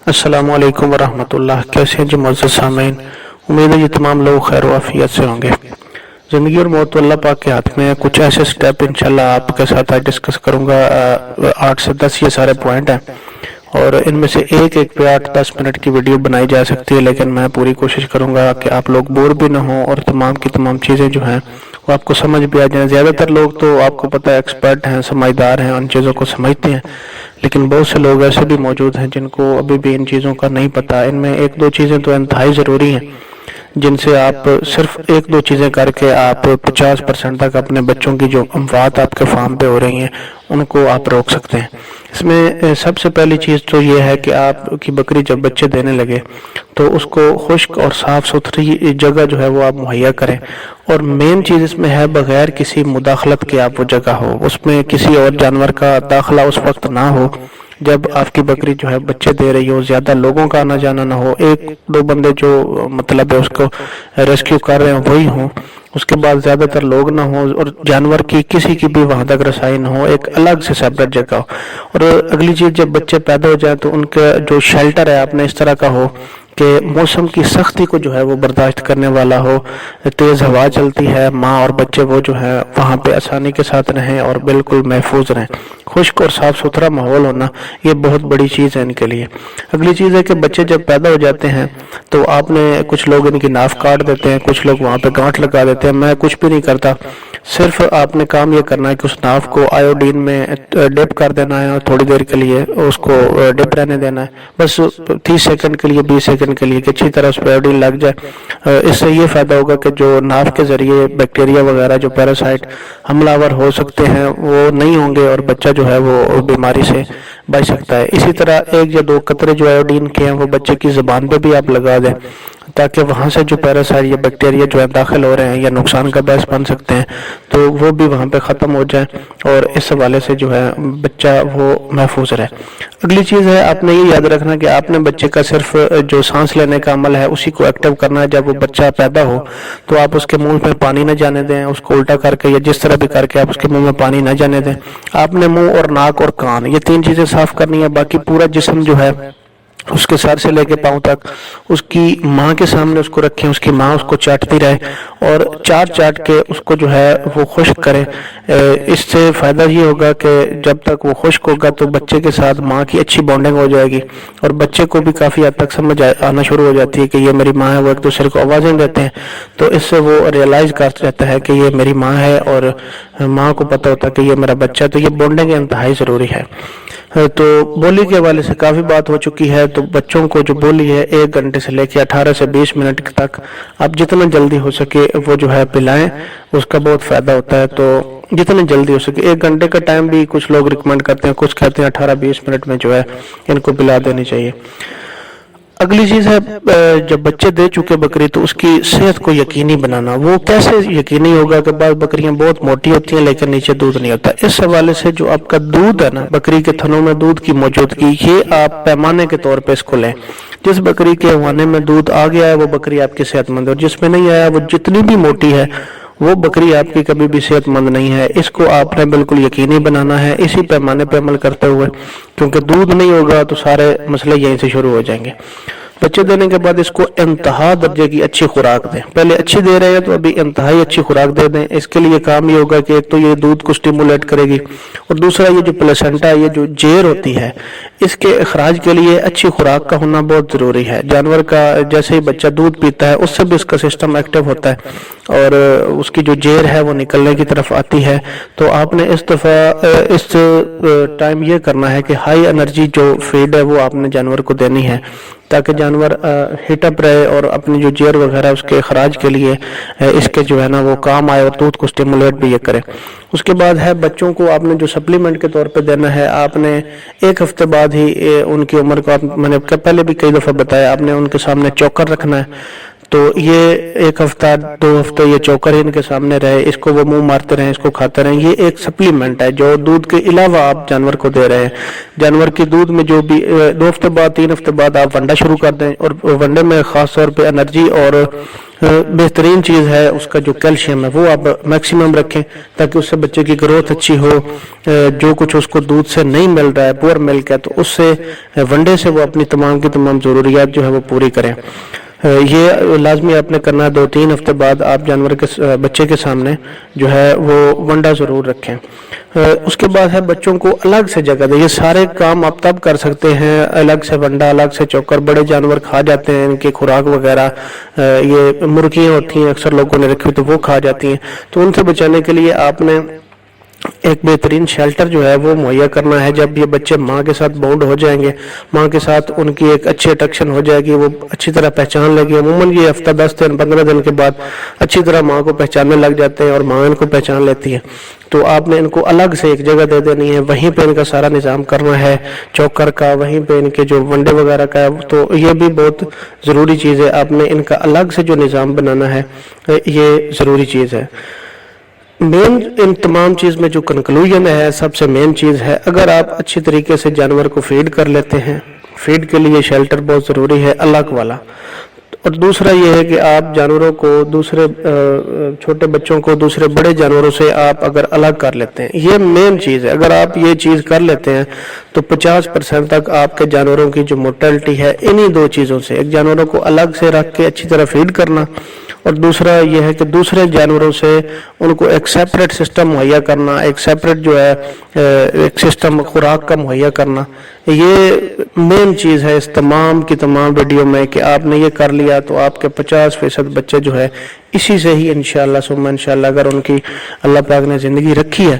السلام علیکم ورحمۃ اللہ۔ کیسے ہیں جی معزز سامعین؟ امید ہے یہ تمام لوگ خیر و عافیت سے ہوں گے۔ زندگی اور موت تو اللہ پاک کے ہاتھ میں ہے۔ کچھ ایسے سٹیپ انشاءاللہ آپ کے ساتھ آج ڈسکس کروں گا، 8 سے 10 یہ سارے پوائنٹ ہیں، اور ان میں سے ایک پہ 8-10 منٹ کی ویڈیو بنائی جا سکتی ہے، لیکن میں پوری کوشش کروں گا کہ آپ لوگ بور بھی نہ ہوں اور تمام کی تمام چیزیں جو ہیں وہ آپ کو سمجھ بھی آ جائیں۔ زیادہ تر لوگ تو آپ کو پتہ ہے ایکسپرٹ ہیں، سمجھدار ہیں، ان چیزوں کو سمجھتے ہیں، لیکن بہت سے لوگ ایسے بھی موجود ہیں جن کو ابھی بھی ان چیزوں کا نہیں پتہ۔ ان میں 1-2 چیزیں تو انتہائی ضروری ہیں جن سے آپ صرف 1-2 چیزیں کر کے آپ 50% تک اپنے بچوں کی جو اموات آپ کے فارم پہ ہو رہی ہیں ان کو آپ روک سکتے ہیں۔ اس میں سب سے پہلی چیز تو یہ ہے کہ آپ کی بکری جب بچے دینے لگے تو اس کو خشک اور صاف ستھری جگہ جو ہے وہ آپ مہیا کریں، اور مین چیز اس میں ہے بغیر کسی مداخلت کے آپ وہ جگہ ہو، اس میں کسی اور جانور کا داخلہ اس وقت نہ ہو جب آپ کی بکری جو ہے بچے دے رہی ہو، زیادہ لوگوں کا آنا جانا نہ ہو، 1-2 بندے جو مطلب ہے اس کو ریسکیو کر رہے ہیں وہی ہوں، اس کے بعد زیادہ تر لوگ نہ ہوں، اور جانور کی کسی کی بھی وہاں تک رسائی نہ ہو، ایک الگ سے سیپریٹ جگہ ہو۔ اور اگلی چیز، جب بچے پیدا ہو جائیں تو ان کا جو شیلٹر ہے آپ نے اس طرح کا ہو کہ موسم کی سختی کو جو ہے وہ برداشت کرنے والا ہو، تیز ہوا چلتی ہے، ماں اور بچے وہ جو ہے وہاں پہ آسانی کے ساتھ رہیں اور بالکل محفوظ رہیں۔ خشک اور صاف ستھرا ماحول ہونا یہ بہت بڑی چیز ہے ان کے لیے۔ اگلی چیز ہے کہ بچے جب پیدا ہو جاتے ہیں تو آپ نے کچھ لوگ ان کی ناف کاٹ دیتے ہیں، کچھ لوگ وہاں پہ گانٹھ لگا دیتے ہیں، میں کچھ بھی نہیں کرتا، صرف آپ نے کام یہ کرنا ہے کہ اس ناف کو آیوڈین میں ڈپ کر دینا ہے اور تھوڑی دیر کے لیے اس کو ڈپ رہنے دینا ہے، بس 30 سیکنڈ کے لیے 20 سیکنڈ کے لیے، کہ اچھی طرح اس پہ آیوڈین لگ جائے۔ اس سے یہ فائدہ ہوگا کہ جو ناف کے ذریعے بیکٹیریا وغیرہ جو پیراسائٹ حملہ آور ہو سکتے ہیں وہ نہیں ہوں گے اور بچہ جو ہے وہ بیماری سے بچ سکتا ہے۔ اسی طرح 1 یا 2 قطرے جو آیوڈین کے ہیں وہ بچے کی زبان پہ بھی آپ لگا دیں تاکہ وہاں سے جو پیراسائٹ یا بیکٹیریا جو ہے داخل ہو رہے ہیں یا نقصان کا باعث بن سکتے ہیں تو وہ بھی وہاں پہ ختم ہو جائے، اور اس حوالے سے جو ہے بچہ وہ محفوظ رہے۔ اگلی چیز ہے، آپ نے یہ یاد رکھنا کہ آپ نے بچے کا صرف جو سانس لینے کا عمل ہے اسی کو ایکٹیو کرنا ہے۔ جب وہ بچہ پیدا ہو تو آپ اس کے منہ میں پانی نہ جانے دیں، اس کو الٹا کر کے یا جس طرح بھی کر کے آپ اس کے منہ میں پانی نہ جانے دیں۔ آپ نے منہ اور ناک اور کان یہ 3 چیزیں صاف کرنی ہے، باقی پورا جسم جو ہے اس کے سر سے لے کے پاؤں تک اس کی ماں کے سامنے اس کو رکھیں، اس کی ماں اس کو چاٹتی رہے اور چاٹ کے اس کو جو ہے وہ خشک کرے۔ اس سے فائدہ یہ ہوگا کہ جب تک وہ خشک ہوگا تو بچے کے ساتھ ماں کی اچھی بانڈنگ ہو جائے گی، اور بچے کو بھی کافی حد تک سمجھ آنا شروع ہو جاتی ہے کہ یہ میری ماں ہے۔ وہ ایک دوسرے کو آوازیں دیتے ہیں تو اس سے وہ ریئلائز کر جاتا ہے کہ یہ میری ماں ہے، اور ماں کو پتہ ہوتا ہے کہ یہ میرا بچہ ہے، تو یہ بانڈنگ انتہائی ضروری ہے۔ تو بولی کے حوالے سے کافی بات ہو چکی ہے، تو بچوں کو جو بولی ہے 1 گھنٹے سے لے کے 18 سے 20 منٹ تک آپ جتنا جلدی ہو سکے وہ جو ہے پلائیں، اس کا بہت فائدہ ہوتا ہے۔ تو جتنے جلدی ہو سکے 1 گھنٹے کا ٹائم بھی کچھ لوگ ریکمینڈ کرتے ہیں، کچھ کہتے ہیں 18-20 منٹ میں جو ہے ان کو پلا دینی چاہیے۔ اگلی چیز ہے، جب بچے دے چکے بکری تو اس کی صحت کو یقینی بنانا۔ وہ کیسے یقینی ہوگا کہ بعض بکریاں بہت موٹی ہوتی ہیں لیکن نیچے دودھ نہیں ہوتا؟ اس حوالے سے جو آپ کا دودھ ہے نا، بکری کے تھنوں میں دودھ کی موجودگی، یہ آپ پیمانے کے طور پہ اس کو لیں۔ جس بکری کے حوانے میں دودھ آ گیا ہے وہ بکری آپ کی صحت مند ہے، اور جس میں نہیں آیا وہ جتنی بھی موٹی ہے وہ بکری آپ کی کبھی بھی صحت مند نہیں ہے۔ اس کو آپ نے بالکل یقینی بنانا ہے اسی پیمانے پہ عمل کرتے ہوئے، کیونکہ دودھ نہیں ہوگا تو سارے مسئلے یہیں سے شروع ہو جائیں گے۔ بچے دینے کے بعد اس کو انتہا درجے کی اچھی خوراک دیں۔ پہلے اچھی دے رہے ہیں تو ابھی انتہائی اچھی خوراک دے دیں۔ اس کے لیے کام یہ ہوگا کہ ایک تو یہ دودھ کو سٹیمولیٹ کرے گی، اور دوسرا یہ جو پلیسنٹا ہے، یہ جو جیر ہوتی ہے، اس کے اخراج کے لیے اچھی خوراک کا ہونا بہت ضروری ہے۔ جانور کا جیسے ہی بچہ دودھ پیتا ہے اس سے بھی اس کا سسٹم ایکٹیو ہوتا ہے اور اس کی جو جیر ہے وہ نکلنے کی طرف آتی ہے۔ تو آپ نے اس ٹائم یہ کرنا ہے کہ ہائی انرجی جو فیڈ ہے وہ آپ نے جانور کو دینی ہے تاکہ جانور ہیٹ اپ رہے اور اپنی جو جیر وغیرہ اس کے اخراج کے لیے اس کے جو ہے نا وہ کام آئے، اور دودھ کو سٹیمولیٹ بھی یہ کرے۔ اس کے بعد ہے بچوں کو آپ نے جو سپلیمنٹ کے طور پہ دینا ہے، آپ نے 1 ہفتے بعد ہی ان کی عمر کو، میں نے پہلے بھی کئی دفعہ بتایا، آپ نے ان کے سامنے چوکر رکھنا ہے۔ تو یہ 1 ہفتہ 2 ہفتے یہ چوکر ان کے سامنے رہے، اس کو وہ منہ مارتے رہیں، اس کو کھاتے رہیں۔ یہ ایک سپلیمنٹ ہے جو دودھ کے علاوہ آپ جانور کو دے رہے ہیں۔ جانور کی دودھ میں جو بھی 2 ہفتے بعد 3 ہفتے بعد آپ ونڈا شروع کر دیں، اور ونڈے میں خاص طور پہ انرجی اور بہترین چیز ہے اس کا جو کیلشیم ہے وہ آپ میکسیمم رکھیں تاکہ اس سے بچے کی گروتھ اچھی ہو. جو کچھ اس کو دودھ سے نہیں مل رہا ہے پور ملک ہے تو اس سے ونڈے سے وہ اپنی تمام کی تمام ضروریات جو ہے وہ پوری کریں. یہ لازمی آپ نے کرنا ہے. 2-3 ہفتے بعد آپ جانور کے بچے کے سامنے جو ہے وہ ونڈا ضرور رکھیں. اس کے بعد ہے بچوں کو الگ سے جگہ دیں. یہ سارے کام آپ تب کر سکتے ہیں. الگ سے ونڈا، الگ سے چوکر. بڑے جانور کھا جاتے ہیں ان کی خوراک وغیرہ. یہ مرغیاں ہوتی ہیں اکثر لوگوں نے رکھی ہوئی تو وہ کھا جاتی ہیں. تو ان سے بچانے کے لیے آپ نے ایک بہترین شیلٹر جو ہے وہ مہیا کرنا ہے. جب یہ بچے ماں کے ساتھ بونڈ ہو جائیں گے، ماں کے ساتھ ان کی ایک اچھی اٹیکشن ہو جائے گی، وہ اچھی طرح پہچان لے گی. عموماً یہ ہفتہ 10 دن 15 دن کے بعد اچھی طرح ماں کو پہچاننے لگ جاتے ہیں اور ماں ان کو پہچان لیتی ہے. تو آپ نے ان کو الگ سے ایک جگہ دے دینی ہے. وہیں پہ ان کا سارا نظام کرنا ہے چوکر کا، وہیں پہ ان کے جو ونڈے وغیرہ کا ہے. تو یہ بھی بہت ضروری چیز ہے. آپ نے ان کا الگ سے جو نظام بنانا ہے یہ ضروری چیز ہے. مین ان تمام چیز میں جو کنکلوژن ہے، سب سے مین چیز ہے، اگر آپ اچھی طریقے سے جانور کو فیڈ کر لیتے ہیں، فیڈ کے لیے شیلٹر بہت ضروری ہے الگ والا. اور دوسرا یہ ہے کہ آپ جانوروں کو دوسرے چھوٹے بچوں کو دوسرے بڑے جانوروں سے آپ اگر الگ کر لیتے ہیں، یہ مین چیز ہے. اگر آپ یہ چیز کر لیتے ہیں تو 50% تک آپ کے جانوروں کی جو مورٹیلٹی ہے انہی دو چیزوں سے، ایک جانوروں کو الگ سے رکھ کے اچھی طرح فیڈ کرنا، اور دوسرا یہ ہے کہ دوسرے جانوروں سے ان کو ایک سیپریٹ سسٹم مہیا کرنا، ایک سیپریٹ جو ہے ایک سسٹم خوراک کا مہیا کرنا. یہ مین چیز ہے اس تمام کی تمام ویڈیو میں کہ آپ نے یہ کر لیا تو آپ کے 50% بچے جو ہے اسی سے ہی انشاءاللہ ثم انشاءاللہ اگر ان کی اللہ پاک نے زندگی رکھی ہے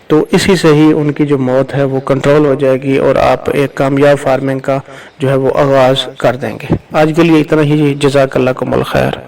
تو اسی سے ہی ان کی جو موت ہے وہ کنٹرول ہو جائے گی اور آپ ایک کامیاب فارمنگ کا جو ہے وہ آغاز کر دیں گے. آج کے لیے اتنا ہی. جزاک اللہ کم الخیر.